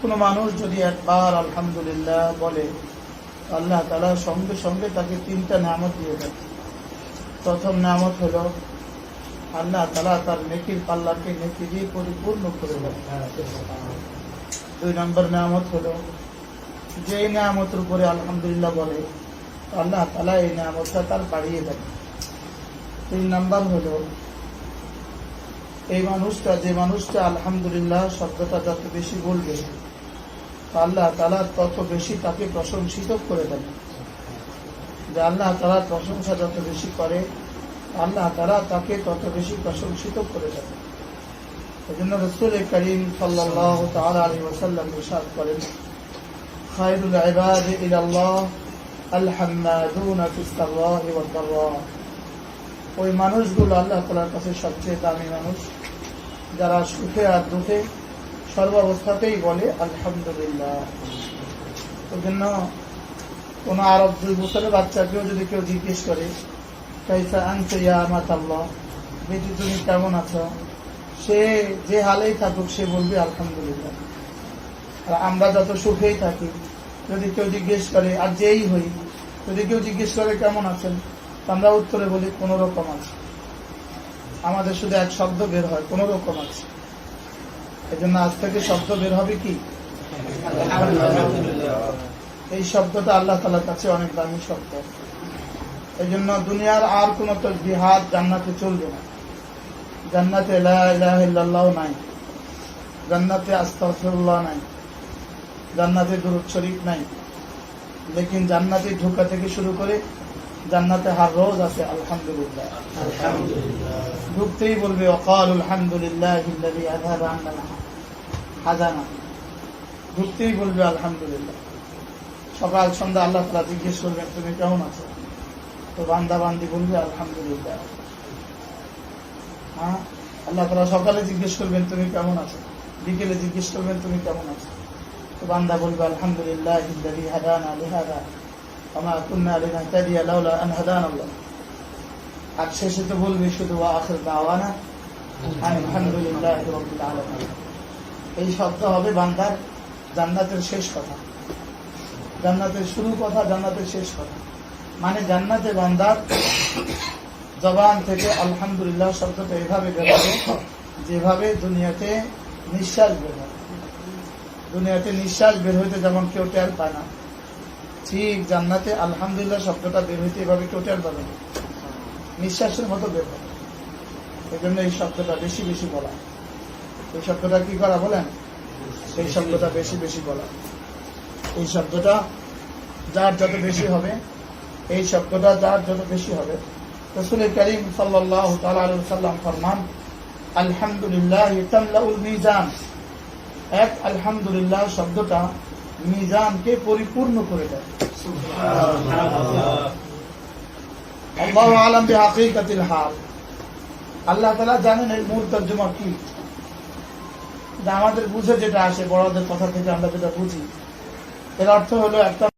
কোনো মানুষ যদি একবার আলহামদুলিল্লাহ বলে, আল্লাহ তাআলা সঙ্গে সঙ্গে তাকে 3টা নিয়ামত দিয়ে দেন। প্রথম নিয়ামত হলো আল্লাহ তাআলা তার নেকির পাল্লাকে নেকি দিয়ে পরিপূর্ণ করে দেন। 2 নম্বর নিয়ামত হলো যে নিয়ামতের উপরে আলহামদুলিল্লাহ বলে, আল্লাহ তাআলা এই নিয়ামতটা তার বাড়িয়ে দেন। 3 নম্বর হলো এই মানুষটা, যে মানুষটা আলহামদুলিল্লাহ শব্দটা যত বেশি বলবে, আল্লাহ তাআলা তত বেশি তাকে প্রশংসিত করে দেন। যে আল্লাহ তাআলার প্রশংসা যত বেশি করে, আল্লাহ তাআলা তাকে তত বেশি প্রশংসিত করে দেন। এজন্য রাসূল করিম সাল্লাল্লাহু তাআলা আলাইহি ওয়াসাল্লাম ইরশাদ করেন, খায়রুল ইবাদি ইলাল্লাহ আল হাম্মাদুনা ফিস সাররা'i ওয়াদ দাররা। ওই মানুষগুলো আল্লাহ তাআলার কাছে সবচেয়ে দামি মানুষ, যারা সুখে আর দুঃখে সর্বাবস্থাতেই বলে আলহামদুলিল্লাহ। ওই জন্য কোন আরব 2 বছরের বাচ্চাকেও যদি কেউ জিজ্ঞেস করে, কাইফা আনতা ইয়া আমাতাল্লাহ, বেটি তুমি কেমন আছো, সে যে হালেই থাকুক সে বলবে আলহামদুলিল্লাহ। আর আমরা যত সুখেই থাকি, যদি কেউ জিজ্ঞেস করে, আর যেই হই, যদি কেউ জিজ্ঞেস করে কেমন আছেন, আমরা উত্তরে বলি কোন রকম আছে। আমাদের শুধু এক শব্দ বের হয়, কোন রকম আছে। এই জন্য আজ থেকে শব্দ বের হবে কি এই শব্দটা আল্লাহ তাআলার কাছে অনেক দামি শব্দ। এই জন্য দুনিয়ার আর কোন তাসবিহাত জান্নাতে চলবে না। জান্নাতে লা ইলাহা ইল্লাল্লাহ নাই, জান্নাতে আস্তাগফিরুল্লাহ নাই, জান্নাতে দুরূদ শরীফ নাই। লেকিন জান্নাতে ঢোকা থেকে শুরু করে জান্নাতে হার রোজ আছে আলহামদুলিল্লাহ। ঢুকতেই বলবে ওয়াকালুল হামদুলিল্লাহিল্লাযী আযহাবা আন্নাল হাযানা, ঢুকতেই বলবে আলহামদুলিল্লাহ। সকাল সন্ধ্যা আল্লাহ তাআলা জিজ্ঞেস করবেন তুমি কেমন আছো, তো বান্দা বান্দি বলবে আলহামদুলিল্লাহ। হ্যাঁ, আল্লাহ তাআলা সকালে জিজ্ঞেস করবেন তুমি কেমন আছো, বিকেলে জিজ্ঞেস করবেন তুমি কেমন আছো, তো বান্দা বলবে আলহামদুলিল্লাহিল্লাযী হাদানা লিহাযা ওয়া মা কুন্না লিনাহতাদিয়া লাউলা আন হাদানাল্লাহ। আর শেষে তো বলবে শুধু ওয়া আখির দাওয়ানা আলহামদুলিল্লাহি রাব্বিল আলামিন। এই শব্দ হবে বান্দার জান্নাতের শেষ কথা, জান্নাতের শুরু কথা, জান্নাতের শেষ কথা। মানে জান্নাতে বান্দার জবান থেকে আলহামদুলিল্লাহ শব্দটা এভাবে বের হবে যেভাবে দুনিয়াতে নিঃশ্বাস বের হয়। দুনিয়াতে নিঃশ্বাস বের হইতে যেমন কেউ টের পায় না, ঠিক জান্নাতে আলহামদুলিল্লাহ শব্দটা বের হইতে এভাবে কেউ টের পাবে না, নিঃশ্বাসের মতো বের হবে। এই জন্য এই শব্দটা বেশি বেশি বলা। এই শব্দটা কি করা বলেন, এই শব্দটা বেশি বেশি বলা। এই শব্দটা যার যত বেশি হবে, এই শব্দটা যার যত বেশি হবে, রাসূল করিম সাল্লাল্লাহু তাআলা আলাইহি ওয়াসাল্লাম ফরমান, আলহামদুলিল্লাহ তামলাউল মিজান। এক আলহামদুলিল্লাহ শব্দটা মিজানকে পরিপূর্ণ করে দেয়। সুবহানাল্লাহ। আল্লাহু আ'লাম বিহাকিকাতিল হাল। আল্লাহ তাআলা জানেন এর মূল তরজমা কি। আমাদের বুঝে যেটা আসে, বড়দের কথা থেকে আমরা যেটা বুঝি, এর অর্থ হলো একটা